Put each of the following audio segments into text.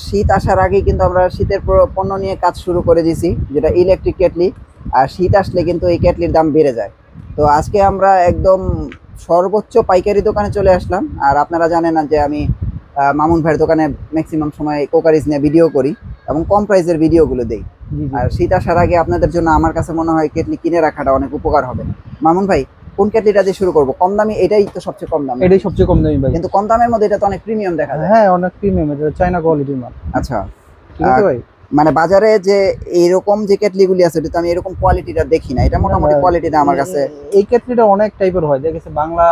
শীত আসার আগেই কিন্তু আমরা শীতের পণ্য নিয়ে কাজ শুরু করে দিয়েছি, যেটা ইলেকট্রিক কেটলি। আর শীত আসলে কিন্তু এই কেটলির দাম বেড়ে যায়। তো আজকে আমরা একদম সর্বোচ্চ পাইকারি দোকানে চলে আসলাম। আর আপনারা জানেন না যে আমি মামুন ভাইয়ের দোকানে ম্যাক্সিমাম সময় কোকারিজ নিয়ে ভিডিও করি এবং কম প্রাইসের ভিডিওগুলো দেই। আর শীত আসার আগে আপনাদের জন্য আমার কাছে মনে হয় কেটলি কিনে রাখাটা অনেক উপকার হবে। মামুন ভাই, কোন কেটলিটা দিয়ে শুরু করবো? কম দামি এটাই তো সবচেয়ে কম দাম। এটাই সবচেয়ে কম দামি ভাই, কিন্তু কম দামের মধ্যে এটা তো অনেক প্রিমিয়াম দেখা যায়। হ্যাঁ অনেক প্রিমিয়াম, এটা চায়না কোয়ালিটির মাল। আচ্ছা, ঠিক আছে ভাই। মানে বাজারে যে এরকম যে কেটলিগুলি আছে, এটা তো আমি এরকম কোয়ালিটিটা দেখি না। এটা মোটামুটি কোয়ালিটিটা আমার কাছে। এই কেটলিটা অনেক টাইপের হয়, দেখেছে বাংলা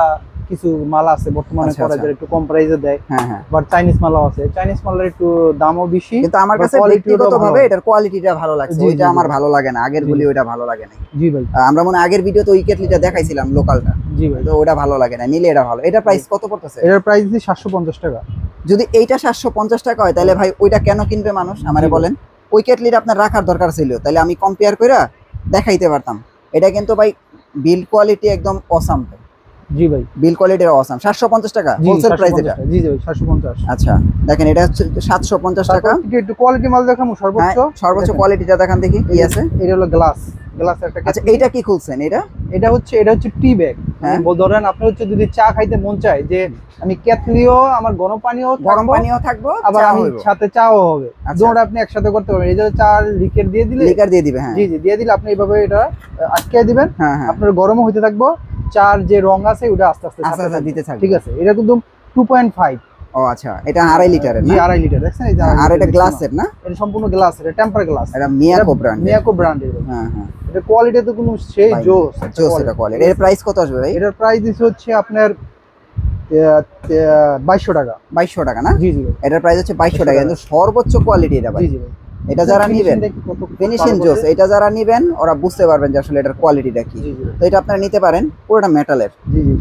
কিছু মাল আছে বর্তমানে করা যায় একটু কম প্রাইসে দেয়। হ্যাঁ হ্যাঁ, বাট চাইনিজ মালও আছে, চাইনিজ মালের একটু দামও বেশি, কিন্তু আমার কাছে ব্যক্তিগতভাবে এটার কোয়ালিটিটা ভালো লাগছে। ওইটা আমার ভালো লাগে না, আগের গুলি ওইটা ভালো লাগে না। জি ভাই, আমরা মনে আগের ভিডিওতে ওই কেটলিটা দেখাইছিলাম লোকালটা। জি ভাই, তো ওটা ভালো লাগে না, নিলে এটা ভালো। এটা প্রাইস কত পড়তেছে? এটার প্রাইস দিয়ে 750 টাকা। যদি এইটা 750 টাকা হয় তাহলে ভাই ওইটা কেন কিনবে মানুষ আমারে বলেন? ওই কেটলিটা আপনার রাখার দরকার ছিল, তাহলে আমি কম্পেয়ার করে দেখাইতে পারতাম। এটা কিন্তু ভাই বিল্ড কোয়ালিটি একদম অসাম। জি ভাই, বিল কোয়ালিটির অসাম। 750 টাকা হোলসেল প্রাইস এটা। জি জি ভাই, 750। আচ্ছা দেখেন, এটা হচ্ছে 750 টাকা। একটু কোয়ালিটি মাল দেখামু সর্বোচ্চ। সর্বোচ্চ কোয়ালিটিটা দেখান দেখি কি আছে। এটা হলো গ্লাস একটা। আচ্ছা, এইটা কি খুলছেন? এটা হচ্ছে টি ব্যাগ। ধরেন আপনি হচ্ছে যদি চা খাইতে মন চায়, যে আমি কেটলিও আমার গরম পানিও থাকবো, আবার আমি সাথে চাও হবে, দুটোটা আপনি একসাথে করতে পারবেন। এই যে চা লিকার দিয়ে দিবে, হ্যাঁ জি জি দিয়ে দিলে আপনি এইভাবে এটা আটকে দিবেন, আপনার গরমও হইতে থাকবো, চার যে রং আছে ওটা আস্তে আস্তে দিতে থাকবে। ঠিক আছে, এটা কিন্তু 2.5। ও আচ্ছা, এটা 2.5 লিটারের। জি 2.5 লিটার, দেখছেন এই যে। আর এটা গ্লাসের না? এটা সম্পূর্ণ গ্লাসের, এটা টেম্পার গ্লাস। এটা মিয়াকো ব্র্যান্ডের। হ্যাঁ হ্যাঁ, এটা কোয়ালিটি তো কোনো সেই জোস এটা কোয়ালিটি। এর প্রাইস কত আসবে ভাই? এটার প্রাইস দিছে হচ্ছে আপনার 2200 টাকা। 2200 টাকা না? জি জি, এটার প্রাইস হচ্ছে 2200 টাকা, কিন্তু সর্বোচ্চ কোয়ালিটি এটা ভাই। জি জি ভাই, এটা যারা নেবেন ফিনিশিং জোস, এটা যারা নেবেন ওরা বুঝতে পারবেন যে আসলে এটার কোয়ালিটিটা কি। তো এটা আপনারা নিতে পারেন, পুরোটা মেটালের।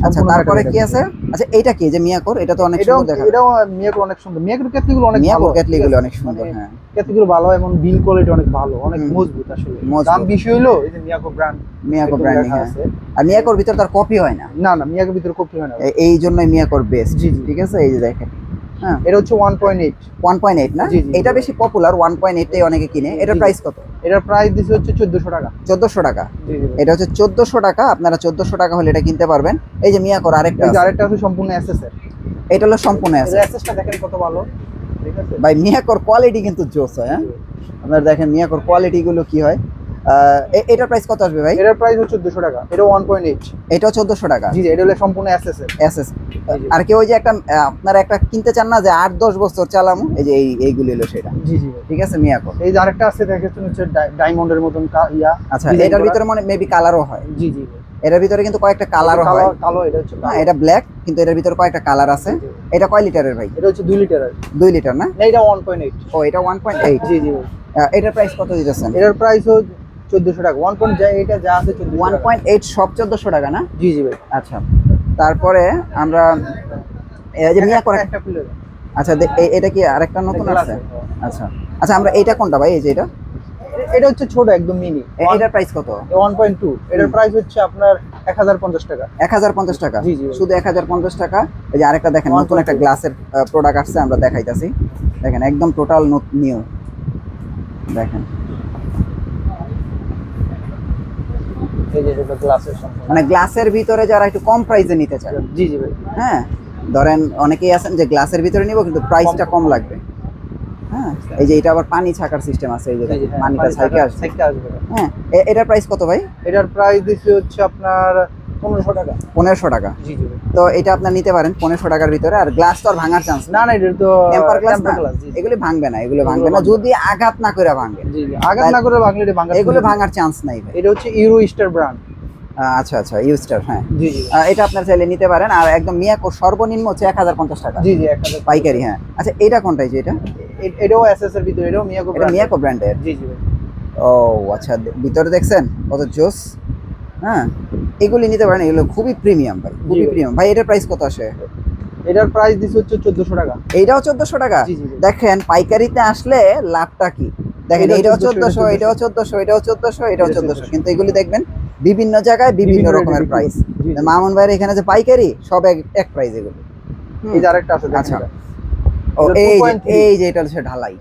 আচ্ছা, তারপরে কি আছে? আচ্ছা, এটা কি যে মিয়াকোর? এটা তো অনেক সুন্দর দেখা যায়। এটাও মিয়াকোর অনেক সুন্দর। মিয়াকোর কেটলিগুলো অনেক ভালো, মিয়াকোর কেটলিগুলো অনেক সুন্দর। হ্যাঁ, কেটলিগুলো ভালো এবং বিল কোয়ালিটি অনেক ভালো, অনেক মজবুত। আসলে দাম বেশি হইলো এই যে মিয়াকো ব্র্যান্ডিং আছে। আর মিয়াকোর ভিতর তার কপি হয় না। না না, মিয়াকোর ভিতর কপি হয় না, এই জন্যই মিয়াকোর বেস্ট। ঠিক আছে, এই যে দেখেন। হ্যাঁ, এটা হচ্ছে 1.8 না? এটা বেশি পপুলার, 1.8 টাই অনেকে কিনে। এটার প্রাইস কত? এটার প্রাইস দিছে হচ্ছে 1400 টাকা। 1400 টাকা। এটা হচ্ছে 1400 টাকা। আপনারা 1400 টাকা হলে এটা কিনতে পারবেন। এই যে মিয়াকোর আরেকটা আছে সম্পূর্ণ এসএস এর। এটা হলো সম্পূর্ণ এসএসটা দেখেন কত ভালো। ঠিক আছে ভাই, মিয়াকোর কোয়ালিটি কিন্তু জোস হয়। হ্যাঁ, আপনারা দেখেন মিয়াকোর কোয়ালিটি গুলো কি হয়। এটার প্রাইস কত আসবে ভাই? এটার প্রাইস হচ্ছে 1400 টাকা। এটা 1.8। এটাও 1400 টাকা। জি জি, এটা হলো সম্পূর্ণ এসএস। আর কেউ যে একটা আপনারা একটা কিনতে চান না যে 8-10 বছর চালামু, এই যে এইগুলি হলো সেটা। জি জি, ঠিক আছে মিয়াকোর। এই যে আরেকটা আছে দেখেছেন হচ্ছে ডায়মন্ডের মতন ইয়া। আচ্ছা, এটার ভিতরে মানে মেবি কালারও হয়। জি জি, এটার ভিতরে কিন্তু কয়েকটা কালারও হয়। কালো এটা হচ্ছে, না এটা ব্ল্যাক, কিন্তু এটার ভিতরে কয়েকটা কালার আছে। এটা কয় লিটারের ভাই? এটা হচ্ছে 2 লিটারের। 2 লিটার না? এটা 1.8। ও, এটা 1.8। জি জি, এটার প্রাইস কত দিতেছেন? এটার প্রাইস হচ্ছে 1400 টাকা। 1.8 যা আছে 1.8 সব 1400 টাকা না? জি জি ভাই। আচ্ছা, তারপরে আমরা এই যে মিয়াকোর একটা খুলে। আচ্ছা, এটা কি আরেকটা নতুন আছে? আচ্ছা আচ্ছা, আমরা এইটা কোনটা ভাই? এই যে এটা হচ্ছে ছোট একদম মিনি। এটার প্রাইস কত? 1.2। এটার প্রাইস হচ্ছে আপনার 1050 টাকা। 1050 টাকা? শুধু 1050 টাকা। এই যে আরেকটা দেখেন, নতুন একটা গ্লাসের প্রোডাক্ট আসছে, আমরা দেখাইতাছি। দেখেন একদম টোটাল নিউ। দেখেন এই যে এটা গ্লাসের মানে গ্লাসের ভিতরে যারা একটু কম প্রাইসে নিতে চায়। জি জি ভাই। হ্যাঁ, ধরেন অনেকেই আছেন যে গ্লাসের ভিতরে নিব কিন্তু প্রাইসটা কম লাগবে। হ্যাঁ, এই যে এটা আবার পানি ছাকার সিস্টেম আছে, এই যে পানিটা ছাইকে আসবে। হ্যাঁ, এটার প্রাইস কত ভাই? এটার প্রাইস দিছে হচ্ছে আপনার 1500 টাকা। 1500 টাকা। জি জি, তো এটা আপনি নিতে পারেন 1500 টাকার ভিতরে। আর গ্লাস তো আর ভাঙার চান্স না। না, এটা তো টেম্পার গ্লাস না, এগুলো ভাঙবে না। এগুলো ভাঙবে না যদি আঘাত না করে ভাঙে। জি জি, আঘাত না করে ভাঙলে এটা ভাঙার, এগুলো ভাঙার চান্স নাই ভাই। এটা হচ্ছে ইউরো স্টার ব্র্যান্ড। আচ্ছা আচ্ছা, ইউস্টার। হ্যাঁ জি জি, এটা আপনার চাইলে নিতে পারেন। আর একদম মিয়াকো সর্বনিম্ন হচ্ছে 1050 টাকা। জি জি, 1000 পাইকারি। হ্যাঁ, আচ্ছা এটা কোনটাই? যে এটাও এসএস এর ভিতরে, এটাও মিয়াকো ব্র্যান্ডের। জি জি ভাই। ও আচ্ছা, ভিতরে দেখছেন কত জোস। হ্যাঁ, এগুলি নিতে পারেন, এগুলো খুবই প্রিমিয়াম ভাই, খুবই প্রিমিয়াম ভাই। এটার প্রাইস কত আসে? এটার প্রাইস দিছে হচ্ছে 1400 টাকা। এইটাও 1400 টাকা? দেখেন পাইকারিতে আসলে লাভটা কি। দেখেন এটাও 1400, এটাও 1400, এটাও 1400, এটাও 1400, কিন্তু এগুলি দেখবেন বিভিন্ন জায়গায় বিভিন্ন রকমের প্রাইস। মামুন ভাইয়ের এখানে যে পাইকারি সব এক প্রাইস এগুলো। এই যে আরেকটা আছে। আচ্ছা, ও এই যে এটা হচ্ছে ঢালাই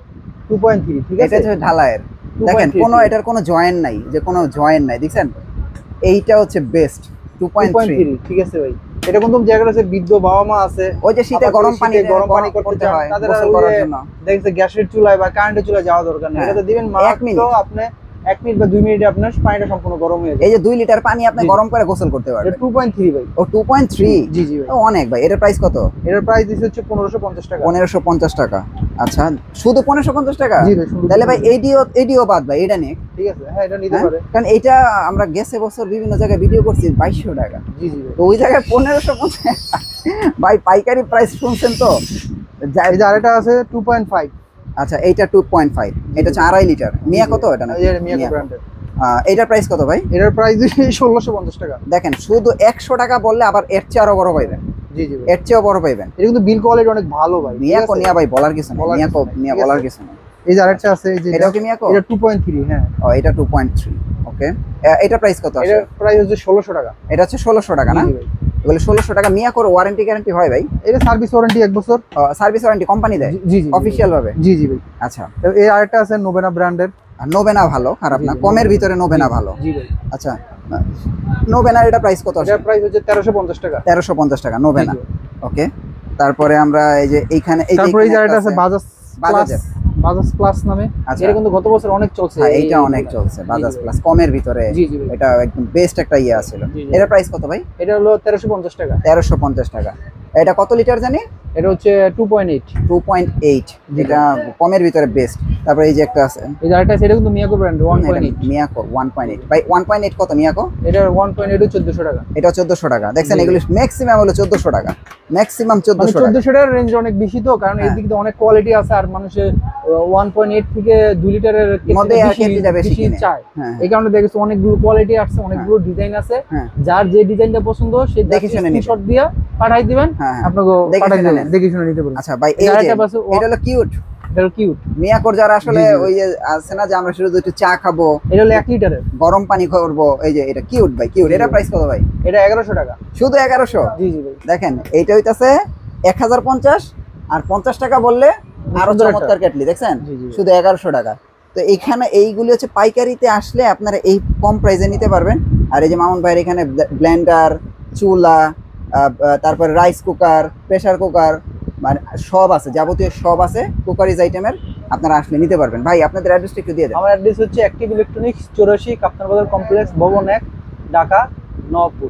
2.3 ঠিক আছে, এটা হচ্ছে ঢালাইয়ের। দেখেন এটার কোনো জয়েন্ট নাই, যে কোনো জয়েন্ট নাই, দেখছেন? এইটা হচ্ছে বেস্ট 2.3 ঠিক আছে ভাই। এটা কিন্তু জায়গা আছে বৃদ্ধ বাবা মা আছে, ওই যে শীতে গরম পানি করতে হয় তাদের গোসল করার জন্য, দেখছে গ্যাসের চুলায় বা কারেন্টের চুলায় যাওয়া দরকার নেই, এটাতে দিবেন মাত্র আপনি 1 মিনিট বা 2 মিনিটে আপনার পানিটা সম্পূর্ণ গরম হয়ে যাবে। এই যে 2 লিটার পানি আপনি গরম করে গোসল করতে পারবেন। 2.3 ভাই। ও 2.3 জি জি ভাই, অনেক ভাই। এটার প্রাইস কত? এটার প্রাইস দিছে হচ্ছে 1550 টাকা। 1550 টাকা। আচ্ছা, শুধু 1550 টাকা? জি ভাই। তাহলে ভাই এডিও বাদ ভাই, এটা নেই, ঠিক আছে? হ্যাঁ, এটা নিতে পারে, কারণ এটা আমরা গেছে বছর বিভিন্ন জায়গায় ভিডিও করছি 2200 টাকা। জি জি ভাই। তো ওই জায়গায় 1550 ভাই পাইকারি প্রাইস শুনছেন তো? এই যে আরেকটা আছে 2.5। আচ্ছা, এইটা 2.5, এটা হচ্ছে 2.5 লিটার। মিয়া কত এটা? না মিয়া ব্র্যান্ডের। এটার প্রাইস কত ভাই? এটার প্রাইস 1650 টাকা। দেখেন, শুধু 100 টাকা বললে আবার এর চেয়ে আরো বড় পাইবেন। জি জি ভাই, এর চেয়েও বড় পাইবেন। এটা কিন্তু বিল কোয়ালিটি অনেক ভালো ভাই। মিয়া ভাই বলার কিছু নেই, মিয়া বলার কিছু নেই। এই যে আরেকটা আছে, এই যে এটাও কি মিয়াকো? এটা 2.3। হ্যাঁ, ও এটা 2.3। ওকে, এটা প্রাইস কত আছে? এটার প্রাইস হচ্ছে 1600 টাকা। এটা হচ্ছে 1600 টাকা না? বলে 1600 টাকা। মিয়াকোর ওয়ারেন্টি গ্যারান্টি হয় ভাই? এটা সার্ভিস ওয়ারেন্টি 1 বছর। সার্ভিস ওয়ারেন্টি কোম্পানি দেয়? জি জি, অফিশিয়াল ভাবে? জি জি ভাই। আচ্ছা, তো এই আরেকটা আছে নোবেনা ব্র্যান্ডের। নোবেনা ভালো, খারাপ না, কমের ভিতরে নোবেনা ভালো। জি ভাই। আচ্ছা, নোবেনার এটা প্রাইস কত আছে? এটার প্রাইস হচ্ছে 1350 টাকা। 1350 টাকা নোবেনা। ওকে, তারপরে আমরা এই যে এইখানে এই যে আরেকটা আছে বাজাজ প্লাস নামে। এটা কিন্তু গত বছর অনেক চলছে। হ্যাঁ, এইটা অনেক চলছে, বাজাজ প্লাস কমের ভিতরে। জি জি, এটা একদম বেস্ট একটা ইয়া ছিল। এর প্রাইস কত ভাই? এটা হলো 1350 টাকা। 1350 টাকা। এটা কত লিটার জানি? এটা হচ্ছে 2.8। এটা কমের ভিতরে বেস্ট। তারপরে এই যে একটা আছে, এই যে আরেকটা আছে, এটা কিন্তু মিয়াকো ব্র্যান্ড 1.8। মিয়াকো 1.8 ভাই। 1.8 কত মিয়াকো? এটা 1.8 1400 টাকা। এটা 1400 টাকা। দেখছেন, এগুলো ম্যাক্সিমাম হলো 1400 টাকা, ম্যাক্সিমাম 1400 টাকা। 1400 টাকার রেঞ্জ অনেক বেশি তো, কারণ এই দিকে অনেক কোয়ালিটি আছে, আর মানুষের 1.8 থেকে 2 লিটারের মধ্যে কেটলিটা বেশি চায়। এই কারণে দেখেছো অনেকগুলো কোয়ালিটি আছে, অনেকগুলো ডিজাইন আছে। যার যে ডিজাইনটা পছন্দ সে দেখে শুনে স্ক্রিনশট দিয়া পাঠাই দিবেন, আপনাকে দেখে শুনে নিতে পারবেন। আচ্ছা ভাই, এই যে এটা হলো কিউট। এটা কিউট মিয়াকোর যারা আসলে ওই যে আছে না যে আমরা শুধু একটু চা খাবো, এটা হলো 1 লিটারের গরম পানি করব, এই যে এটা কিউট ভাই, কিউট। এটা প্রাইস কত ভাই? এটা 1100 টাকা। শুধু 1100? জি জি ভাই। দেখেন, এইটা হইতাছে 1050, আর 50 টাকা বললে আরো চমৎকার কেটলি, দেখছেন? শুধু 1100 টাকা। তো এখানে এইগুলি হচ্ছে পাইকারিতে আসলে আপনারা এই কম প্রাইসে নিতে পারবেন। আর এই যে মামুন ভাইয়ের এখানে ব্লেন্ডার, চুলা, তারপরে রাইস কুকার, প্রেসার কুকার, মানে সব আছে, যাবতীয় সব আছে কুকারিজ আইটেমের। আপনারা আসলে নিতে পারবেন। ভাই আপনাদের অ্যাড্রেসটা একটু দিয়ে দেন। আমার অ্যাড্রেস হচ্ছে অ্যাক্টিভ ইলেকট্রনিক্স 84 কাপ্তান বাজার কমপ্লেক্স ভবন 1, ঢাকা, নওয়াবপুর।